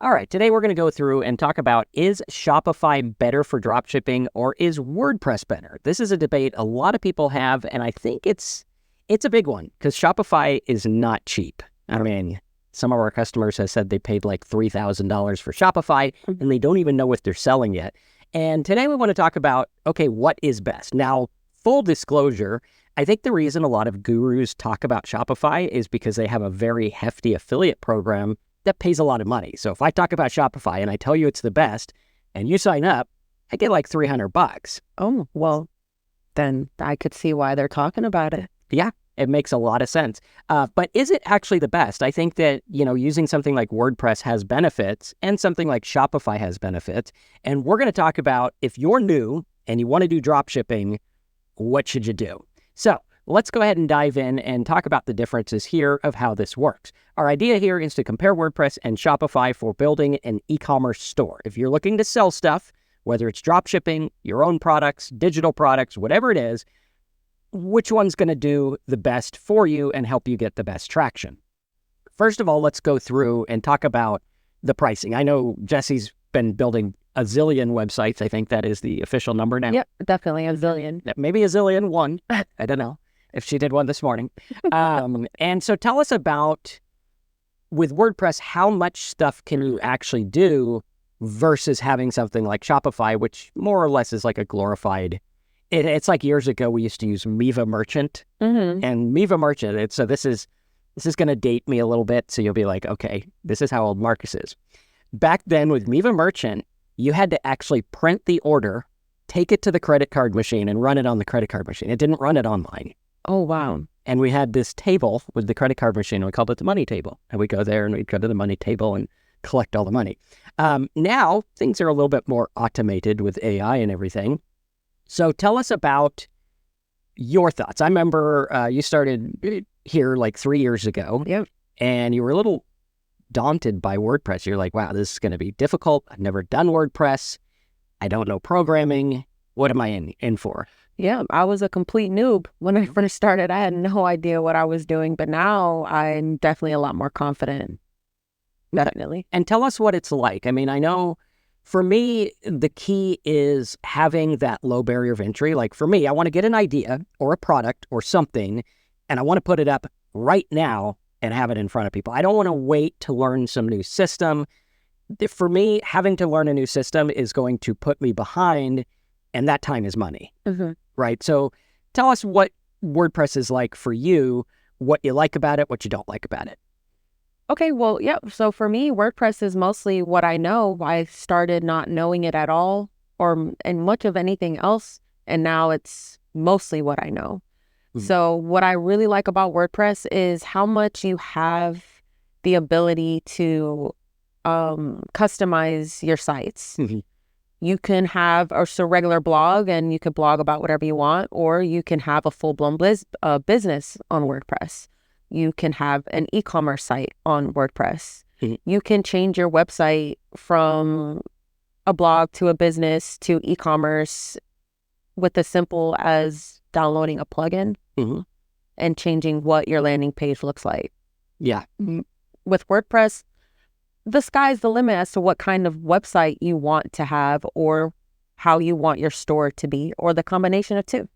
All right, today we're going to go through and talk about, is Shopify better for dropshipping or is WordPress better? This is a debate a lot of people have, and I think it's a big one because Shopify is not cheap. I mean, some of our customers have said they paid like $3,000 for Shopify and they don't even know what they're selling yet. And today we want to talk about, okay, what is best? Now, full disclosure, I think the reason a lot of gurus talk about Shopify is because they have a very hefty affiliate program that pays a lot of money. So if I talk about Shopify and I tell you it's the best and you sign up, I get like $300. Oh, well, then I could see why they're talking about it. Yeah, it makes a lot of sense. But is it actually the best? I think that, using something like WordPress has benefits and something like Shopify has benefits. And we're going to talk about, if you're new and you want to do drop shipping, what should you do? So let's go ahead and dive in and talk about the differences here of how this works. Our idea here is to compare WordPress and Shopify for building an e-commerce store. If you're looking to sell stuff, whether it's drop shipping, your own products, digital products, whatever it is, which one's going to do the best for you and help you get the best traction? First of all, let's go through and talk about the pricing. I know Jesse's been building a zillion websites. I think that is the official number now. Yep, definitely a zillion. Maybe a zillion one. I don't know if she did one this morning. And so tell us about, with WordPress, how much stuff can you actually do versus having something like Shopify, which more or less is like a glorified, it's like years ago we used to use Miva Merchant. Mm-hmm. And Miva Merchant, so this is going to date me a little bit, so you'll be like, okay, this is how old Marcus is. Back then with Miva Merchant, you had to actually print the order, take it to the credit card machine, and run it on the credit card machine. It didn't run it online. Oh, wow. And we had this table with the credit card machine, and we called it the money table. And we'd go there and we'd go to the money table and collect all the money. Now, things are a little bit more automated with AI and everything. So tell us about your thoughts. I remember you started here like 3 years ago. Yep. And you were a little daunted by WordPress. You're like, wow, this is going to be difficult. I've never done WordPress. I don't know programming. What am I in for? Yeah, I was a complete noob when I first started. I had no idea what I was doing, but now I'm definitely a lot more confident. Definitely. And tell us what it's like. I mean, I know for me, the key is having that low barrier of entry. Like for me, I want to get an idea or a product or something, and I want to put it up right now and have it in front of people. I don't want to wait to learn some new system. For me, having to learn a new system is going to put me behind, and that time is money. Mm-hmm. Right? So tell us what WordPress is like for you, what you like about it, what you don't like about it. Okay, well, yeah. So for me, WordPress is mostly what I know. I started not knowing it at all and much of anything else. And now it's mostly what I know. Mm-hmm. So what I really like about WordPress is how much you have the ability to customize your sites. Mm-hmm. You can have a regular blog and you could blog about whatever you want, or you can have a full-blown business on WordPress. You can have an e-commerce site on WordPress. Mm-hmm. You can change your website from a blog to a business to e-commerce with as simple as downloading a plugin mm-hmm. and changing what your landing page looks like. Yeah. With WordPress, the sky's the limit as to what kind of website you want to have or how you want your store to be, or the combination of two.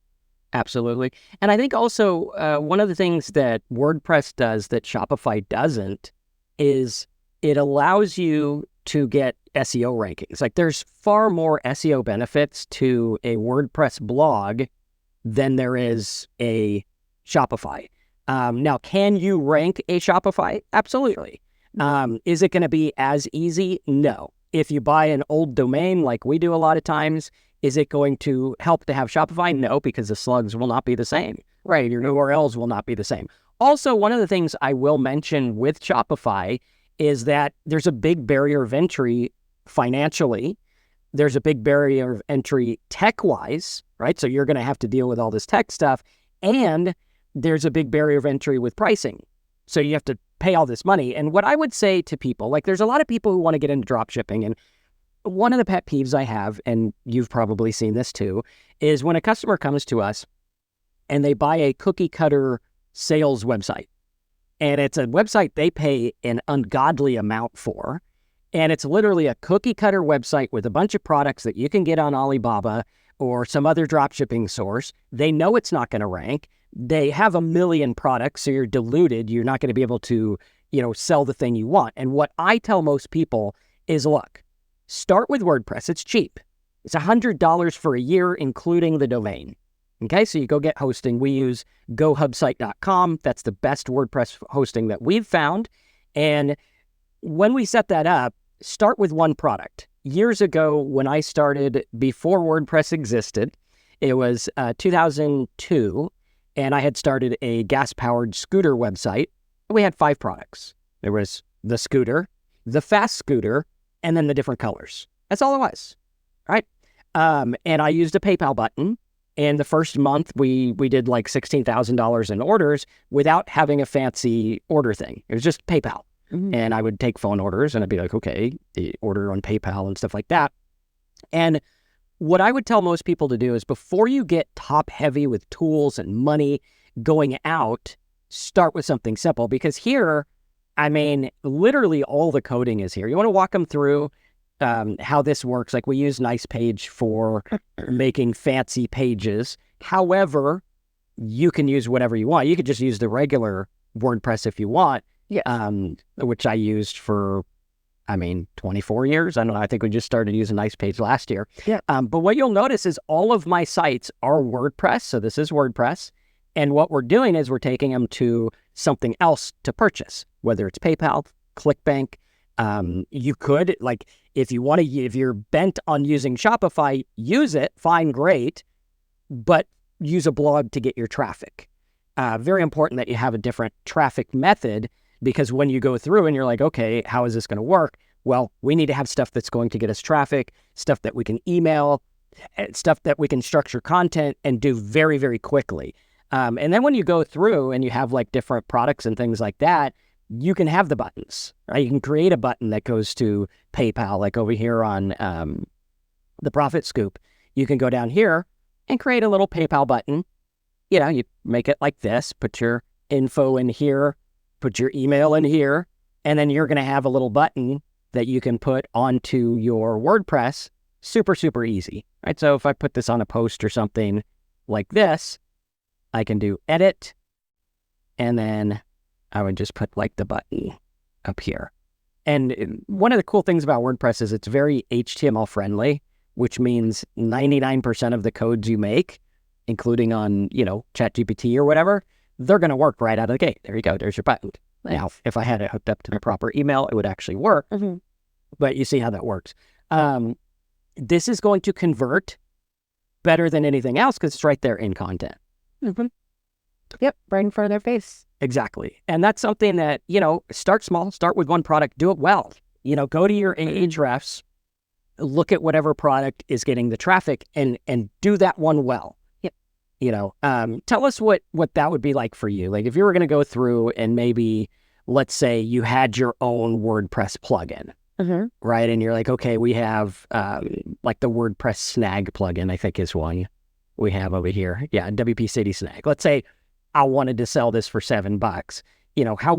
Absolutely. And I think also one of the things that WordPress does that Shopify doesn't is it allows you to get SEO rankings. Like there's far more SEO benefits to a WordPress blog than there is a Shopify. Now, can you rank a Shopify? Absolutely. Is it going to be as easy? No. If you buy an old domain like we do a lot of times, is it going to help to have Shopify? No, because the slugs will not be the same. Right. Your URLs will not be the same. Also, one of the things I will mention with Shopify is that there's a big barrier of entry financially. There's a big barrier of entry tech-wise, right? So you're going to have to deal with all this tech stuff. And there's a big barrier of entry with pricing. So you have to pay all this money. And what I would say to people, like there's a lot of people who want to get into drop shipping. And one of the pet peeves I have, and you've probably seen this too, is when a customer comes to us and they buy a cookie cutter sales website. And it's a website they pay an ungodly amount for. And it's literally a cookie cutter website with a bunch of products that you can get on Alibaba or some other dropshipping source. They know it's not going to rank. They have a million products, so you're diluted. You're not going to be able to, sell the thing you want. And what I tell most people is, look, start with WordPress. It's cheap. It's $100 for a year, including the domain. Okay, so you go get hosting. We use gohubsite.com. That's the best WordPress hosting that we've found. And when we set that up, start with one product. Years ago, when I started, before WordPress existed, it was 2002, and I had started a gas-powered scooter website. We had 5 products. There was the scooter, the fast scooter, and then the different colors. That's all it was, right? And I used a PayPal button. And the first month, we did like $16,000 in orders without having a fancy order thing. It was just PayPal. Mm-hmm. And I would take phone orders, and I'd be like, okay, the order on PayPal and stuff like that. And what I would tell most people to do is, before you get top heavy with tools and money going out, start with something simple. Because here, literally all the coding is here. You want to walk them through how this works. Like, we use NicePage for making fancy pages. However, you can use whatever you want. You could just use the regular WordPress if you want, which I used for, 24 years. I don't know. I think we just started using NicePage last year. Yeah. But what you'll notice is all of my sites are WordPress. So this is WordPress. And what we're doing is we're taking them to something else to purchase, whether it's PayPal, ClickBank. You could, like, if you're bent on using Shopify, use it, fine, great, but use a blog to get your traffic. Very important that you have a different traffic method, because when you go through and you're like, okay, how is this going to work? Well, we need to have stuff that's going to get us traffic, stuff that we can email, stuff that we can structure content and do very, very quickly. And then when you go through and you have like different products and things like that, you can have the buttons, right? You can create a button that goes to PayPal, like over here on the Profit Scoop. You can go down here and create a little PayPal button. You make it like this, put your info in here, put your email in here, and then you're going to have a little button that you can put onto your WordPress. Super, super easy, right? So if I put this on a post or something like this, I can do edit, and then I would just put like the button up here. And one of the cool things about WordPress is it's very HTML friendly, which means 99% of the codes you make, including on, ChatGPT or whatever, they're going to work right out of the gate. There you go. There's your button. Nice. Now, if I had it hooked up to the proper email, it would actually work. Mm-hmm. But you see how that works. This is going to convert better than anything else because it's right there in content. Mm-hmm. Yep, right in front of their face. Exactly. And that's something that, start small, start with one product, do it well. Go to your Ahrefs, look at whatever product is getting the traffic and do that one well. Yep. Tell us what that would be like for you. Like, if you were going to go through and maybe, let's say you had your own WordPress plugin, mm-hmm. right? And you're like, okay, we have like the WordPress snag plugin, I think is one we have over here. Yeah, WP City Snag. Let's say I wanted to sell this for $7. How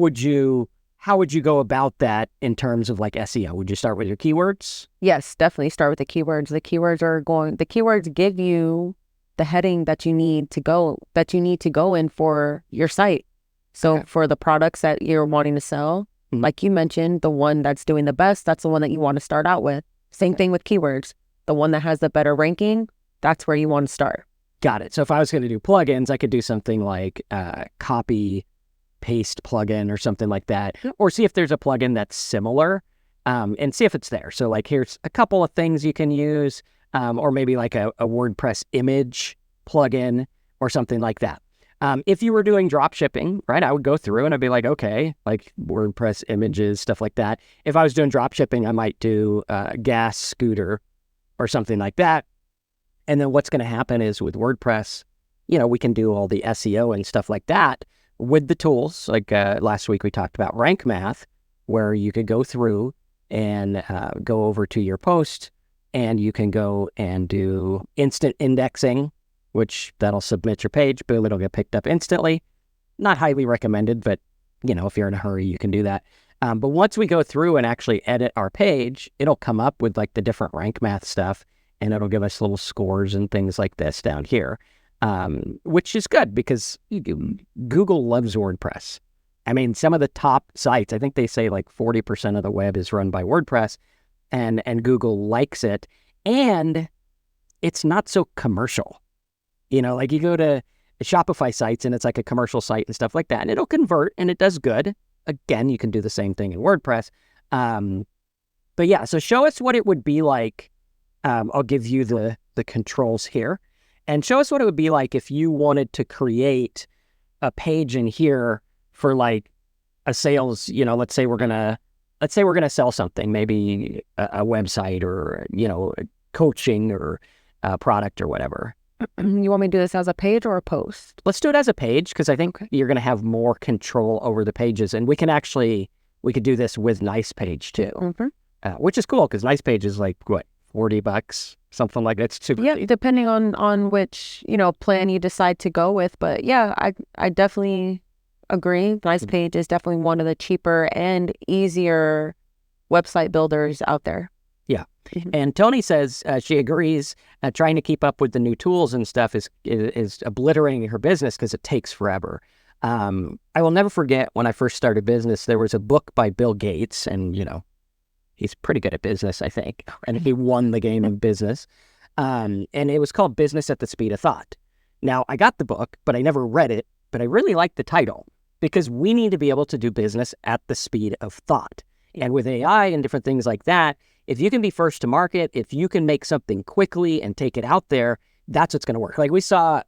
would you go about that in terms of like SEO? Would you start with your keywords? Yes, definitely start with the keywords. The keywords give you the heading that you need to go in for your site. So for the products that you're wanting to sell, mm-hmm. like you mentioned, the one that's doing the best, that's the one that you want to start out with. Same thing with keywords. The one that has the better ranking, that's where you want to start. Got it. So if I was going to do plugins, I could do something like copy paste plugin or something like that, or see if there's a plugin that's similar and see if it's there. So like, here's a couple of things you can use, or maybe like a WordPress image plugin or something like that. If you were doing drop shipping, right, I would go through and I'd be like, okay, like WordPress images, stuff like that. If I was doing drop shipping, I might do gas scooter or something like that. And then what's going to happen is with WordPress, we can do all the SEO and stuff like that with the tools. Like last week we talked about Rank Math, where you could go through and go over to your post and you can go and do instant indexing, which that'll submit your page. Boom, it'll get picked up instantly. Not highly recommended, but if you're in a hurry, you can do that. But once we go through and actually edit our page, it'll come up with like the different rank math stuff, and it'll give us little scores and things like this down here, which is good because Google loves WordPress. I mean, some of the top sites, I think they say like 40% of the web is run by WordPress, and Google likes it. And it's not so commercial. You know, like you go to Shopify sites and it's like a commercial site and stuff like that, and it'll convert and it does good. Again, you can do the same thing in WordPress. But yeah, so show us what it would be like. I'll give you the controls here, and show us what it would be like if you wanted to create a page in here for like a sales, you know, let's say we're gonna sell something, maybe a website or, you know, coaching or a product or whatever. You want me to do this as a page or a post? Let's do it as a page, because I think you're going to have more control over the pages, and we could do this with Nice Page too, which is cool because Nice Page is like what, $40, something like that. It's super cheap. Depending on which, you know, plan you decide to go with. But yeah, I definitely agree. Nice Page is definitely one of the cheaper and easier website builders out there. Yeah. And Tony says she agrees. Trying to keep up with the new tools and stuff is obliterating her business because it takes forever. I will never forget when I first started business, there was a book by Bill Gates, and, you know, he's pretty good at business, I think, and he won the game of business. And it was called Business at the Speed of Thought. Now, I got the book, but I never read it, but I really liked the title because we need to be able to do business at the speed of thought. And with AI and different things like that, if you can be first to market, if you can make something quickly and take it out there, that's what's going to work. Like we saw,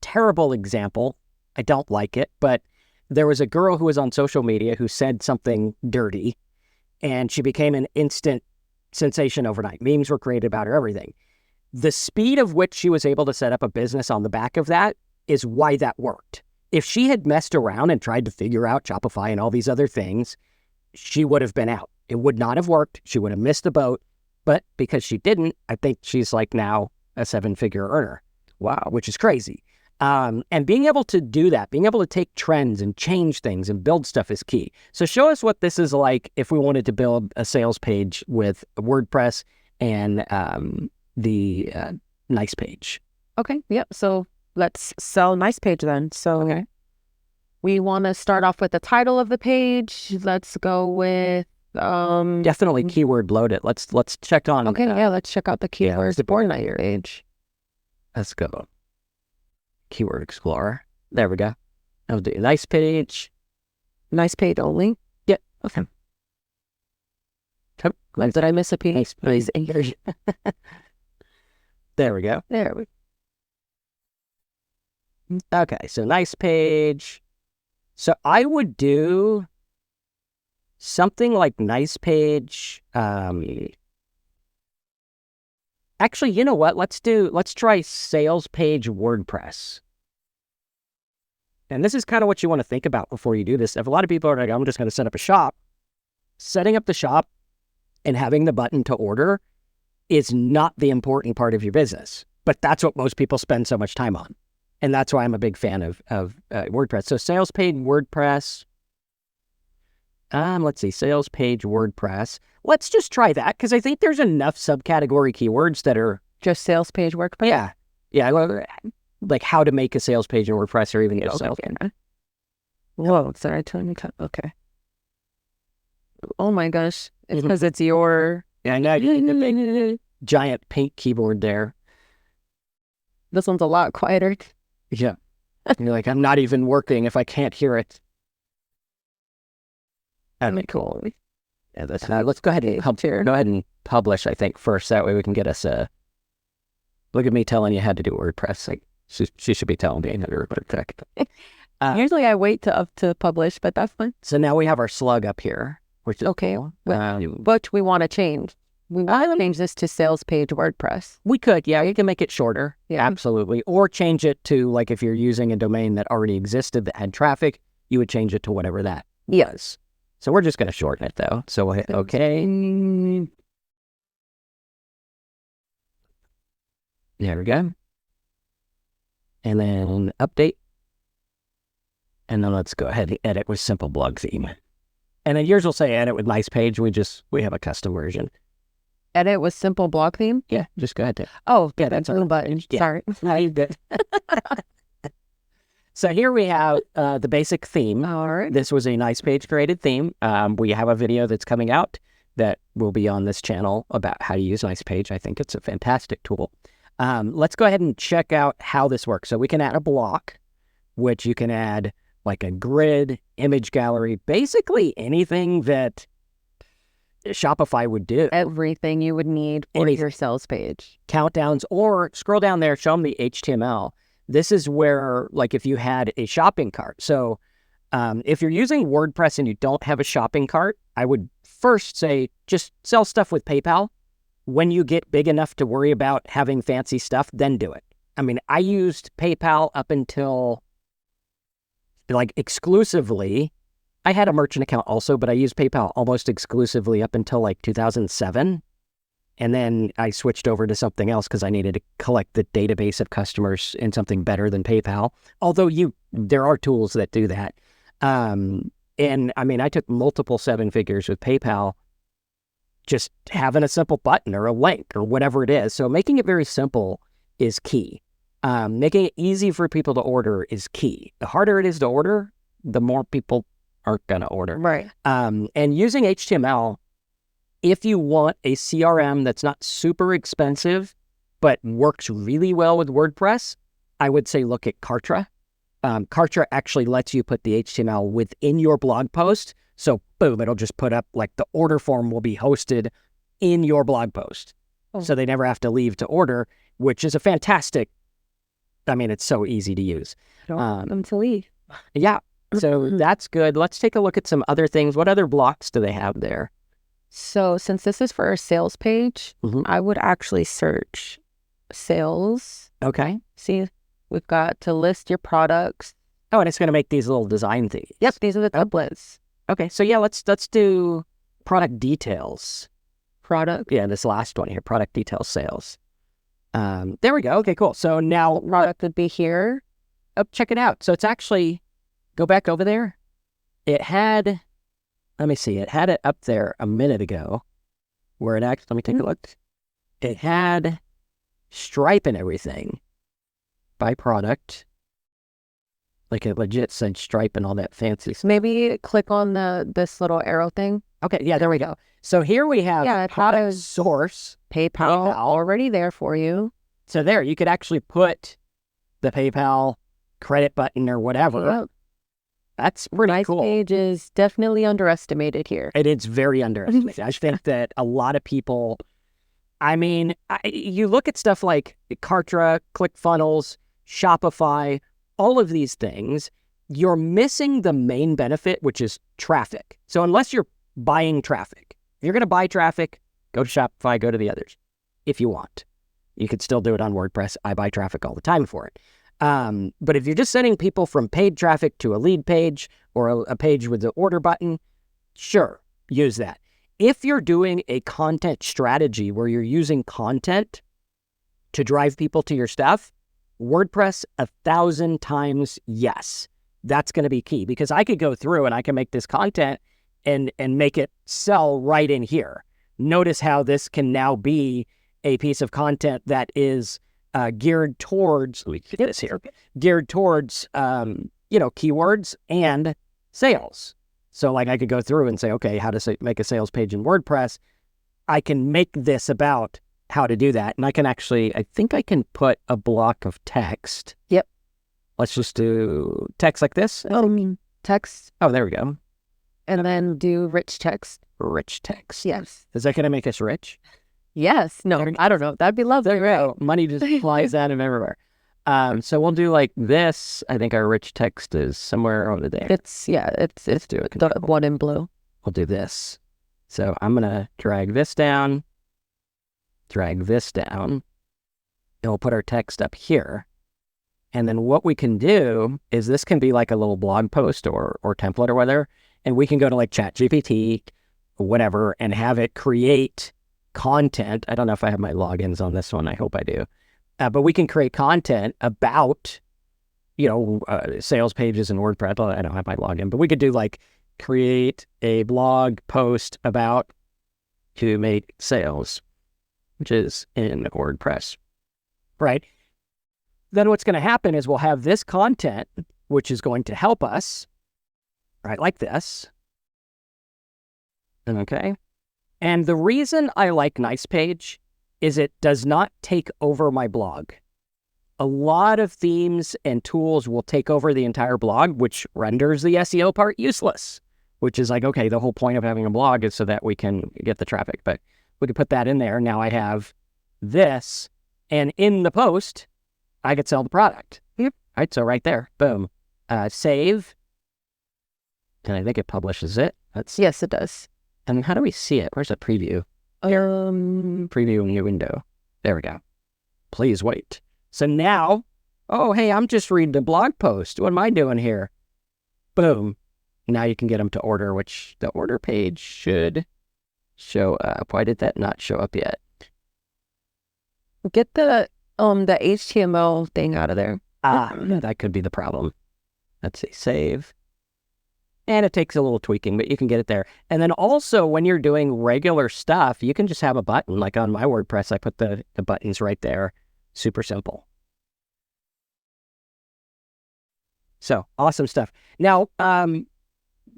terrible example. I don't like it, but there was a girl who was on social media who said something dirty, and she became an instant sensation overnight. Memes were created about her, everything. The speed of which she was able to set up a business on the back of that is why that worked. If she had messed around and tried to figure out Shopify and all these other things, she would have been out. It would not have worked. She would have missed the boat. But because she didn't, I think she's like now a 7-figure earner. Wow, which is crazy. And being able to do that, being able to take trends and change things and build stuff is key. So show us what this is like if we wanted to build a sales page with WordPress and the Nice Page. Okay, yep. So let's sell Nice Page then. So we want to start off with the title of the page. Let's go with definitely keyword load it. Let's check on. Okay, let's check out the keywords for Nice Page. Let's go. Keyword Explorer. There we go. I'll do Nice Page. Nice Page only? Yeah. Okay. Did I miss a piece? Nice Page. There we go. There we go. Okay, so Nice Page. So I would do something like Nice Page. Actually, you know what? Let's try Sales Page WordPress. And this is kind of what you want to think about before you do this. If a lot of people are like, I'm just going to set up a shop, setting up the shop and having the button to order is not the important part of your business. But that's what most people spend so much time on. And that's why I'm a big fan of WordPress. So Sales Page WordPress. Let's see, Sales Page WordPress. Let's just try that because I think there's enough subcategory keywords that are just Sales Page WordPress. Yeah, like how to make a sales page in WordPress or even yourself. Whoa, sorry, I totally me cut. Okay. Oh my gosh, it's because it's your I know giant pink keyboard there. This one's a lot quieter. Yeah, you're like, I'm not even working if I can't hear it. Cool. Yeah, let's go ahead and publish, I think, first. That way we can get us a... Look at me telling you how to do WordPress. Like, she should be telling me how to do WordPress. Usually I wait to publish, but that's fine. So now we have our slug up here. Which is okay. But we want to change. We want to change this to Sales Page WordPress. We could, yeah. You can make it shorter. Yeah, absolutely. Or change it to, like, if you're using a domain that already existed that had traffic, you would change it to whatever that was. So we're just going to shorten it, though. So we'll hit OK. There we go. And then update. And then let's go ahead and edit with simple blog theme. And then yours will say edit with nice page. We have a custom version. Edit with simple blog theme? Yeah, just go ahead to. Oh, yeah, that's little button. Yeah. Sorry. No, you're good. So here we have the basic theme. All right. This was a nice page created theme. We have a video that's coming out that will be on this channel about how to use Nice Page. I think it's a fantastic tool. Let's go ahead and check out how this works. So we can add a block, which you can add like a grid, image gallery, basically anything that Shopify would do. Everything you would need for your sales page. Countdowns, or scroll down there, show them the HTML. This is where, like, if you had a shopping cart. So if you're using WordPress and you don't have a shopping cart, I would first say just sell stuff with PayPal. When you get big enough to worry about having fancy stuff, then do it. I mean, I used PayPal up until, like, exclusively. I had a merchant account also, but I used PayPal almost exclusively up until like 2007. And then I switched over to something else because I needed to collect the database of customers in something better than PayPal. Although there are tools that do that. And I mean, I took multiple 7 figures with PayPal, just having a simple button or a link or whatever it is. So making it very simple is key. Making it easy for people to order is key. The harder it is to order, the more people aren't going to order. Right. And using HTML, if you want a CRM that's not super expensive, but works really well with WordPress, I would say look at Kartra. Kartra actually lets you put the HTML within your blog post. So boom, it'll just put up, like, the order form will be hosted in your blog post. Oh. So they never have to leave to order, which is a fantastic, I mean, it's so easy to use. Don't want them to leave. Yeah. So that's good. Let's take a look at some other things. What other blocks do they have there? So since this is for a sales page, I would actually search sales. Okay. See, we've got to list your products. Oh, and it's going to make these little design things. Yep, these are the templates. Okay, so yeah, let's do product details. Yeah, this last one here, product details sales. There we go. Okay, cool. So now product would be here. Oh, check it out. So it's actually, go back over there. It had, let me see, it had it up there a minute ago where it actually, let me take a look. It had Stripe and everything by product. Like it legit said Stripe and all that fancy stuff. Maybe click on this little arrow thing. Okay, yeah, there we go. So here we have product source. PayPal already there for you. So there, you could actually put the PayPal credit button or whatever. Yep. That's pretty cool. Nice Page is definitely underestimated here. It's very underestimated. I think that a lot of people, I mean, you look at stuff like Kartra, ClickFunnels, Shopify, all of these things, you're missing the main benefit, which is traffic. So unless you're buying traffic, if you're going to buy traffic, go to Shopify, go to the others if you want. You could still do it on WordPress. I buy traffic all the time for it. But if you're just sending people from paid traffic to a lead page or a page with the order button, sure, use that. If you're doing a content strategy where you're using content to drive people to your stuff, WordPress 1,000 times yes. That's going to be key, because I could go through and I can make this content and make it sell right in here. Notice how this can now be a piece of content that is geared towards, let me get this here, geared towards, keywords and sales. So like I could go through and say, okay, how to make a sales page in WordPress. I can make this about how to do that. And I can actually, I think I can put a block of text. Yep. Let's just do text like this. Text. Oh, there we go. And then do rich text. Rich text. Yes. Is that going to make us rich? Yes. No, I don't know. That'd be lovely. There you go. Money just flies out of everywhere. So we'll do like this. I think our rich text is somewhere over there. It's do it. The one in blue. We'll do this. So I'm going to drag this down, and we'll put our text up here. And then what we can do is this can be like a little blog post or template or whatever. And we can go to like ChatGPT, whatever, and have it create content. I don't know if I have my logins on this one. I hope I do. But we can create content about sales pages in WordPress. Well, I don't have my login, but we could do like create a blog post about to make sales, which is in WordPress, right? Then what's going to happen is we'll have this content, which is going to help us, right? Like this. Okay. And the reason I like Nice Page is it does not take over my blog. A lot of themes and tools will take over the entire blog, which renders the SEO part useless, which is like, okay, the whole point of having a blog is so that we can get the traffic, but we could put that in there. Now I have this, and in the post, I could sell the product. Yep. All right, so right there, boom. Save, and I think it publishes it. Yes, it does. And how do we see it? Where's the preview? Preview in your window. There we go. Please wait. So now, oh, hey, I'm just reading the blog post. What am I doing here? Boom. Now you can get them to order, which the order page should show up. Why did that not show up yet? Get the HTML thing out of there. That could be the problem. Let's see, save. And it takes a little tweaking, but you can get it there. And then also when you're doing regular stuff, you can just have a button. Like on my WordPress, I put the buttons right there. Super simple. So awesome stuff. Now,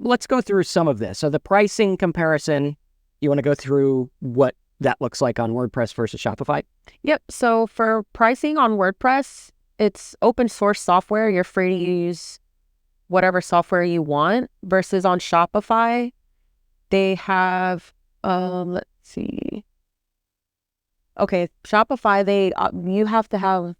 let's go through some of this. So the pricing comparison, you want to go through what that looks like on WordPress versus Shopify? Yep. So for pricing on WordPress, it's open source software. You're free to use whatever software you want, versus on Shopify, they have, let's see. Okay, Shopify, you have to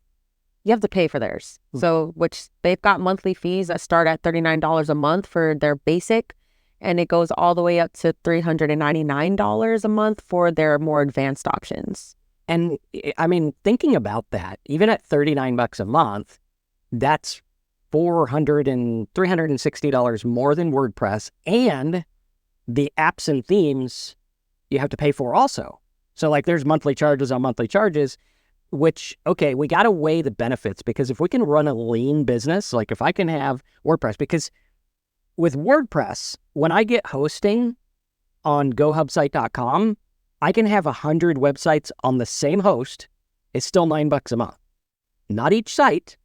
pay for theirs. So, which they've got monthly fees that start at $39 a month for their basic, and it goes all the way up to $399 a month for their more advanced options. And I mean, thinking about that, even at $39 a month, that's $360 more than WordPress, and the apps and themes you have to pay for also. So like there's monthly charges on monthly charges, which, okay, we got to weigh the benefits, because if we can run a lean business, like if I can have WordPress, because with WordPress, when I get hosting on gohubsite.com, I can have 100 websites on the same host. It's still $9 a month. Not each site,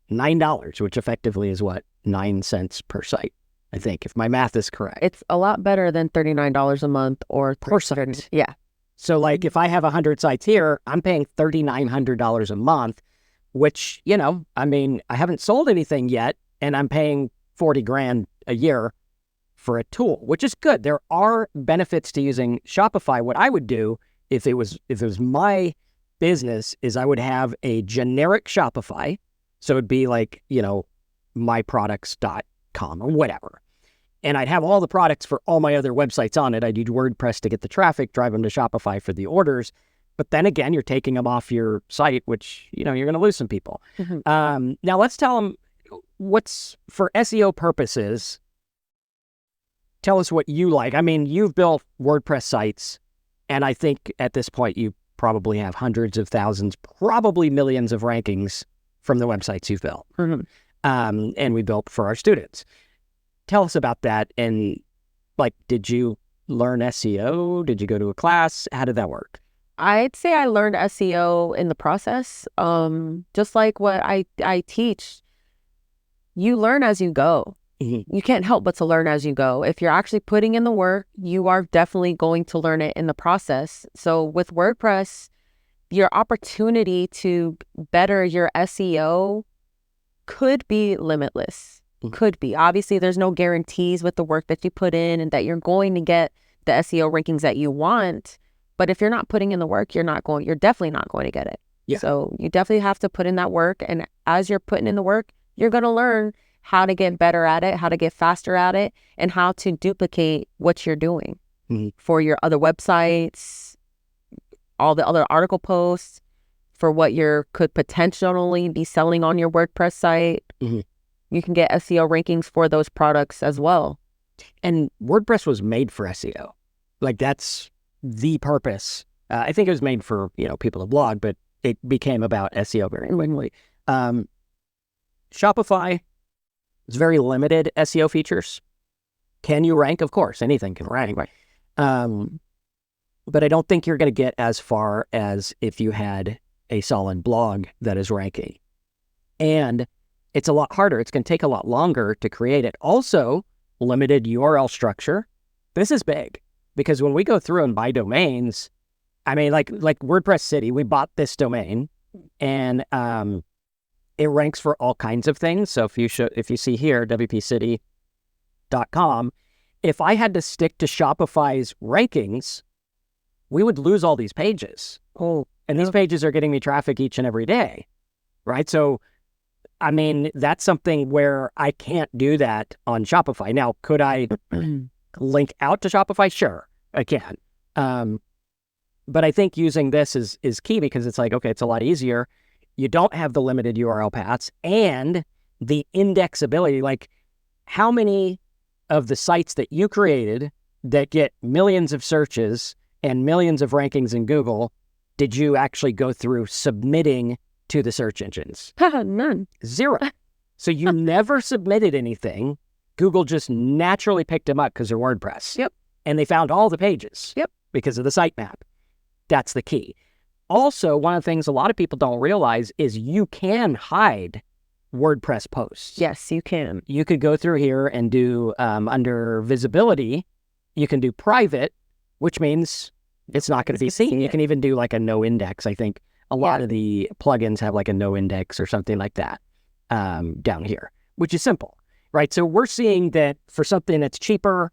$9, which effectively is what? 9 cents per site, I think, if my math is correct. It's a lot better than $39 a month or per site. Yeah. So like if I have 100 sites here, I'm paying $3,900 a month, which, I mean, I haven't sold anything yet, and I'm paying 40 grand a year for a tool, which is good. There are benefits to using Shopify. What I would do if it was my business is I would have a generic Shopify. So it'd be like, myproducts.com or whatever. And I'd have all the products for all my other websites on it. I'd use WordPress to get the traffic, drive them to Shopify for the orders. But then again, you're taking them off your site, which, you're going to lose some people. Mm-hmm. Now let's tell them what's, for SEO purposes, tell us what you like. I mean, you've built WordPress sites, and I think at this point you probably have hundreds of thousands, probably millions of rankings from the websites you've built. Mm-hmm. And we built for our students. Tell us about that. And did you learn SEO? Did you go to a class? How did that work? I'd say I learned SEO in the process. Just like what I teach, you learn as you go. Mm-hmm. You can't help but to learn as you go. If you're actually putting in the work, you are definitely going to learn it in the process. So with WordPress, your opportunity to better your SEO could be limitless. Mm-hmm. Could be. Obviously, there's no guarantees with the work that you put in and that you're going to get the SEO rankings that you want. But if you're not putting in the work, you're definitely not going to get it. Yeah. So you definitely have to put in that work. And as you're putting in the work, you're going to learn how to get better at it, how to get faster at it, and how to duplicate what you're doing for your other websites, all the other article posts, for what you could potentially be selling on your WordPress site. Mm-hmm. You can get SEO rankings for those products as well. And WordPress was made for SEO. That's the purpose. I think it was made for, people to blog, but it became about SEO very quickly. Shopify is very limited SEO features. Can you rank? Of course, anything can rank. Right. But I don't think you're going to get as far as if you had a solid blog that is ranking. And it's a lot harder. It's going to take a lot longer to create it. Also, limited URL structure. This is big because when we go through and buy domains, I mean, like WordPress City, we bought this domain and it ranks for all kinds of things. So if you see here, wpcity.com, if I had to stick to Shopify's rankings, we would lose all these pages. Oh, and these pages are getting me traffic each and every day, right? So, I mean, that's something where I can't do that on Shopify. Now, could I link out to Shopify? Sure, I can. But I think using this is key because it's like, okay, it's a lot easier. You don't have the limited URL paths and the indexability. Like, how many of the sites that you created that get millions of searches and millions of rankings in Google did you actually go through submitting to the search engines? None. 0. So you never submitted anything. Google just naturally picked them up because they're WordPress. Yep. And they found all the pages. Yep. Because of the sitemap. That's the key. Also, one of the things a lot of people don't realize is you can hide WordPress posts. Yes, you can. You could go through here and do, under visibility, you can do private, which means it's not going to be seen. You can even do like a no index. I think a lot of the plugins have like a no index or something like that down here, which is simple, right? So we're seeing that for something that's cheaper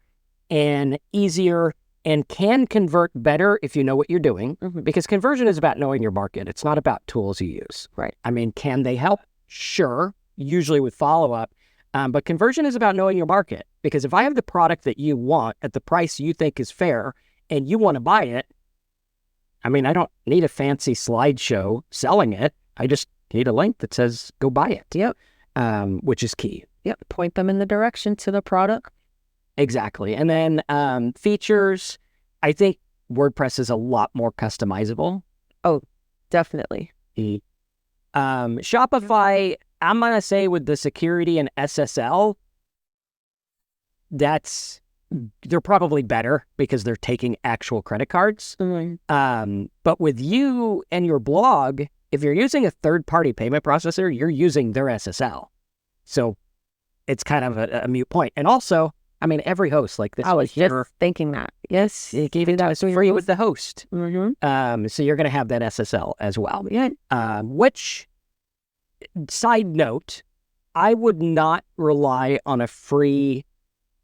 and easier and can convert better if you know what you're doing, because conversion is about knowing your market. It's not about tools you use. Right. I mean, can they help? Sure, usually with follow-up. But conversion is about knowing your market, because if I have the product that you want at the price you think is fair and you want to buy it, I mean, I don't need a fancy slideshow selling it. I just need a link that says, go buy it. Yep. Which is key. Yep. Point them in the direction to the product. Exactly. And then features, I think WordPress is a lot more customizable. Oh, definitely. Shopify, I'm going to say with the security and SSL, they're probably better because they're taking actual credit cards. But with you and your blog, if you're using a third-party payment processor, you're using their SSL. So it's kind of a moot point. And also, I mean, every host like this. I was just thinking that. Yes. It gave it to free with the host. So you're going to have that SSL as well. Yeah. Which, side note, I would not rely on a free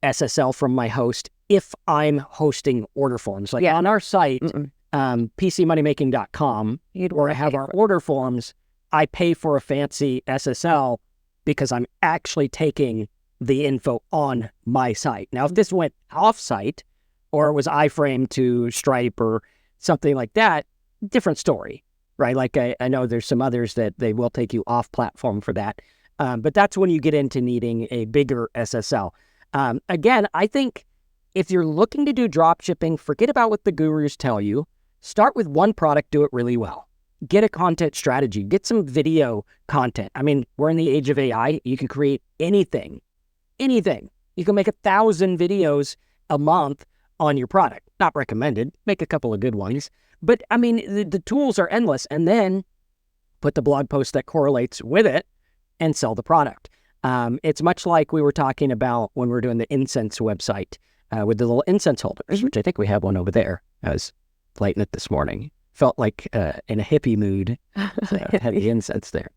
SSL from my host if I'm hosting order forms. Like on our site, PCmoneymaking.com, where I have our order forms, I pay for a fancy SSL because I'm actually taking the info on my site. Now, if this went off-site or it was iframe to Stripe or something like that, different story, right? Like I know there's some others that they will take you off-platform for that. But that's when you get into needing a bigger SSL. Again, I think if you're looking to do drop shipping, forget about what the gurus tell you. Start with one product, do it really well. Get a content strategy, get some video content. I mean, we're in the age of AI. You can create anything. You can make 1,000 videos a month on your product. Not recommended. Make a couple of good ones. But I mean, the tools are endless. And then put the blog post that correlates with it and sell the product. It's much like we were talking about when we were doing the incense website with the little incense holders, which I think we have one over there. I was lighting it this morning. Felt like in a hippie mood. So had the incense there.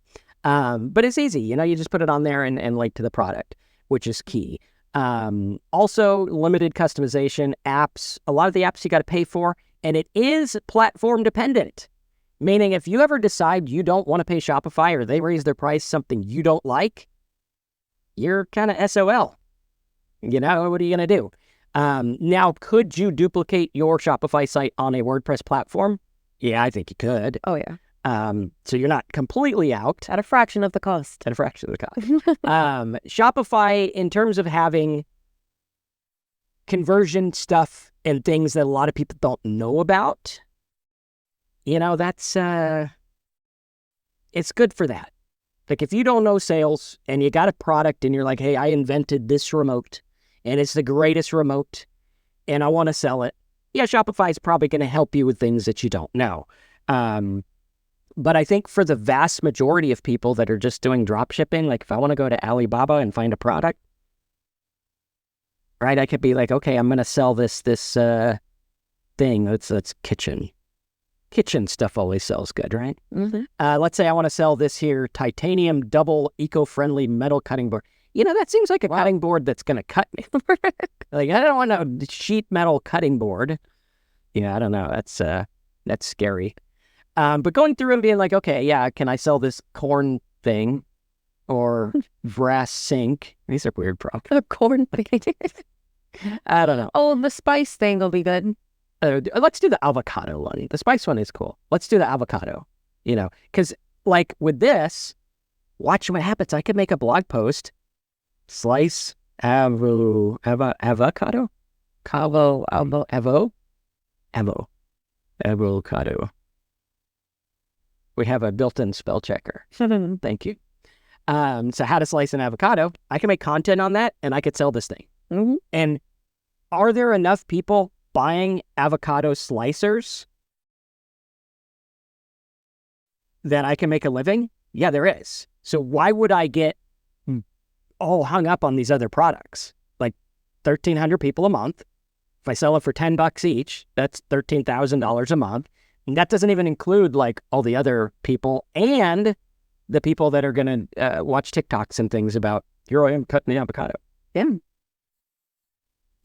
But it's easy. You just put it on there and link to the product, which is key. Also, limited customization apps. A lot of the apps you got to pay for, and it is platform dependent. Meaning if you ever decide you don't want to pay Shopify or they raise their price something you don't like, you're kind of SOL. What are you going to do? Now, could you duplicate your Shopify site on a WordPress platform? Yeah, I think you could. Oh, yeah. So you're not completely out. At a fraction of the cost. Shopify, in terms of having conversion stuff and things that a lot of people don't know about, that's, it's good for that. Like if you don't know sales and you got a product and you're like, hey, I invented this remote and it's the greatest remote and I want to sell it. Yeah, Shopify is probably going to help you with things that you don't know. But I think for the vast majority of people that are just doing drop shipping, like if I want to go to Alibaba and find a product, right, I could be like, okay, I'm going to sell this thing. That's kitchen. Kitchen stuff always sells good, right? Mm-hmm. Let's say I want to sell this here titanium double eco-friendly metal cutting board. That seems like a cutting board that's going to cut me. Like, I don't want a sheet metal cutting board. Yeah, I don't know. That's scary. But going through and being like, okay, yeah, can I sell this corn thing or brass sink? These are weird problems. A corn thing. I don't know. Oh, the spice thing will be good. Let's do the avocado one. The spice one is cool. Let's do the avocado, because like with this, watch what happens. I could make a blog post, slice avocado, avocado. We have a built-in spell checker. Thank you. So how to slice an avocado. I can make content on that and I could sell this thing. Mm-hmm. And are there enough people buying avocado slicers that I can make a living? Yeah, there is. So why would I get all hung up on these other products? Like 1,300 people a month. If I sell it for $10 each, that's $13,000 a month. And that doesn't even include like all the other people and the people that are going to watch TikToks and things about, here I am cutting the avocado. Yeah. Does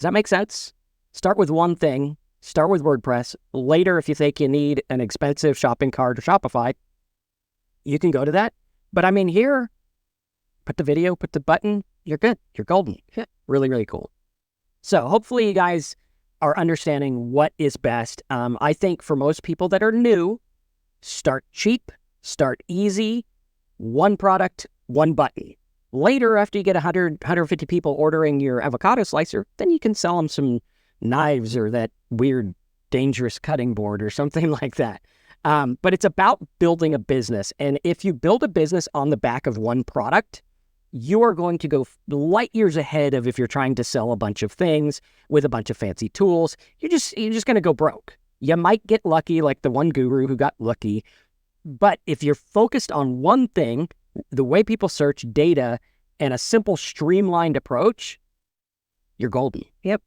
that make sense? Start with one thing. Start with WordPress. Later, if you think you need an expensive shopping cart or Shopify, you can go to that. But I mean, here, put the video, put the button, you're good. You're golden. Yeah. Really, really cool. So hopefully you guys are understanding what is best. I think for most people that are new, start cheap, start easy, one product, one button. Later, after you get 100, 150 people ordering your avocado slicer, then you can sell them some knives or that weird, dangerous cutting board or something like that. But it's about building a business. And if you build a business on the back of one product, you are going to go light years ahead of if you're trying to sell a bunch of things with a bunch of fancy tools. You're just going to go broke. You might get lucky like the one guru who got lucky. But if you're focused on one thing, the way people search data and a simple streamlined approach, you're golden. Yep.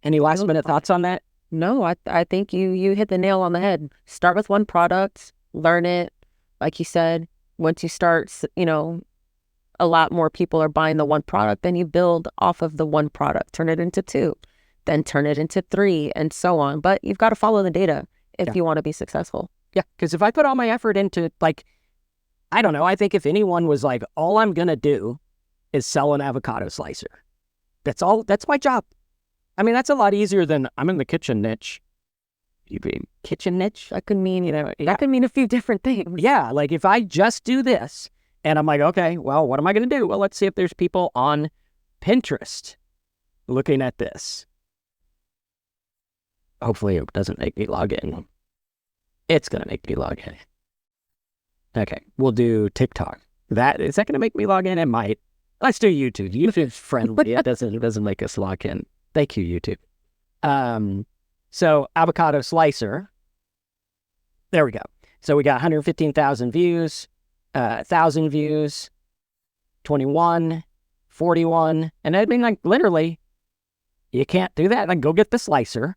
Any last minute thoughts on that? No, I think you hit the nail on the head. Start with one product, learn it. Like you said, once you start, a lot more people are buying the one product, then you build off of the one product, turn it into 2, then turn it into 3, and so on. But you've got to follow the data if you want to be successful. Yeah, because if I put all my effort into, like, I don't know, I think if anyone was like, all I'm going to do is sell an avocado slicer. That's my job. I mean, that's a lot easier than I'm in the kitchen niche. You mean kitchen niche? That could mean, that could mean a few different things. Yeah, like if I just do this and I'm like, okay, well, what am I going to do? Well, let's see if there's people on Pinterest looking at this. Hopefully it doesn't make me log in. It's going to make me log in. Okay, we'll do TikTok. Is that going to make me log in? It might. Let's do YouTube. YouTube's friendly. It doesn't make us log in. Thank you, YouTube. So avocado slicer. There we go. So we got 115,000 views, 1,000 views, 21, 41. And I mean, like, literally, you can't do that. Like, go get the slicer.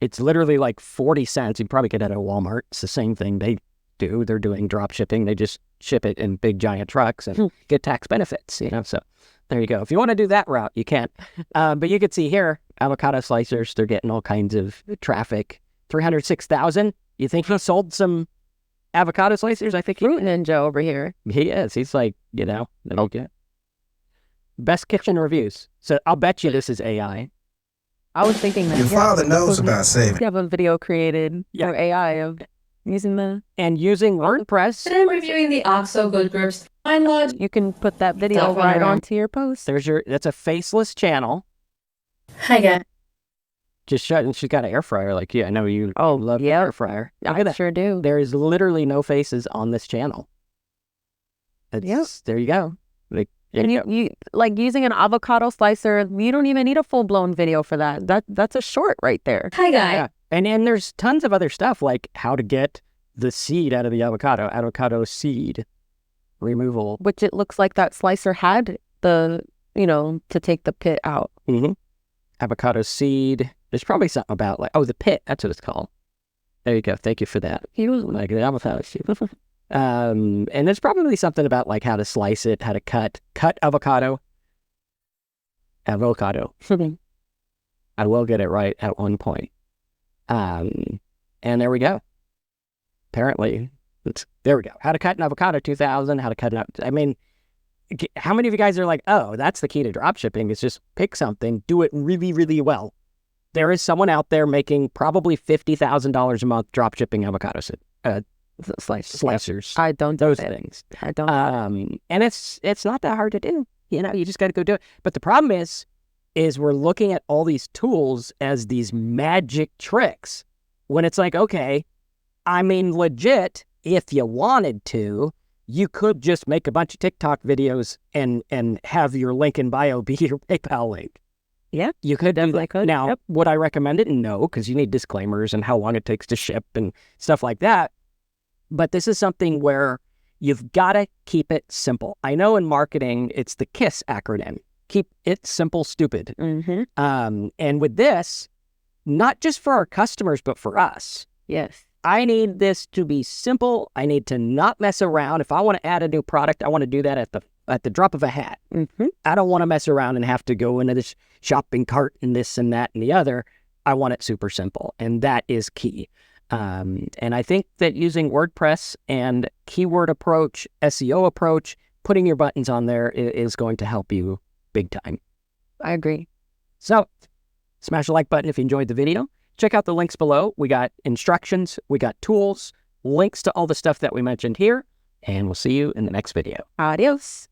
It's literally like 40 cents. You can probably get it at Walmart. It's the same thing they do. They're doing drop shipping. They just ship it in big, giant trucks and get tax benefits, So there you go. If you want to do that route, you can. But you can see here, avocado slicers, they're getting all kinds of traffic. 306,000. You think he sold some avocado slicers? I think Fruit Ninja over here. He is. He's like, it'll get best kitchen reviews. So I'll bet you this is AI. I was thinking that your father knows about saving. You have a video created for AI of using using WordPress. And I'm reviewing the OXO Good Grips Fine Lodge. You can put that video right onto your post. That's a faceless channel. Hi, guys. Just shut, and she's got an air fryer. Like, I know you love the air fryer. Look at that. Sure do. There is literally no faces on this channel. There you go. Like, And you like using an avocado slicer, you don't even need a full-blown video for that. That's a short right there. Hi, guys. yeah. And there's tons of other stuff like how to get the seed out of the avocado seed removal. Which it looks like that slicer had to take the pit out. Mm-hmm. Avocado seed. There's probably something about the pit. That's what it's called. There you go. Thank you for that. Like the avocado seed. And there's probably something about like how to slice it, how to cut avocado. I will get it right at one point. And there we go. Apparently, there we go. How to cut an avocado 2000, how to cut it up. I mean, how many of you guys are like, oh, that's the key to dropshipping is just pick something, do it really, really well. There is someone out there making probably $50,000 a month dropshipping avocado slicers. I don't do those things. I don't. And it's not that hard to do. You just got to go do it. But the problem is we're looking at all these tools as these magic tricks when it's like, okay, I mean, legit, if you wanted to, you could just make a bunch of TikTok videos and have your link in bio be your PayPal link. Yeah, you could definitely could. Now, yep. Would I recommend it? No, because you need disclaimers and how long it takes to ship and stuff like that. But this is something where you've got to keep it simple. I know in marketing, it's the KISS acronym. Keep it simple, stupid. Mm-hmm. And with this, not just for our customers, but for us. Yes. I need this to be simple. I need to not mess around. If I want to add a new product, I want to do that at the drop of a hat. Mm-hmm. I don't want to mess around and have to go into this shopping cart and this and that and the other. I want it super simple, and that is key. And I think that using WordPress and keyword approach, SEO approach, putting your buttons on there is going to help you big time. I agree. So smash the like button if you enjoyed the video. Check out the links below. We got instructions, we got tools, links to all the stuff that we mentioned here, and we'll see you in the next video. Adios.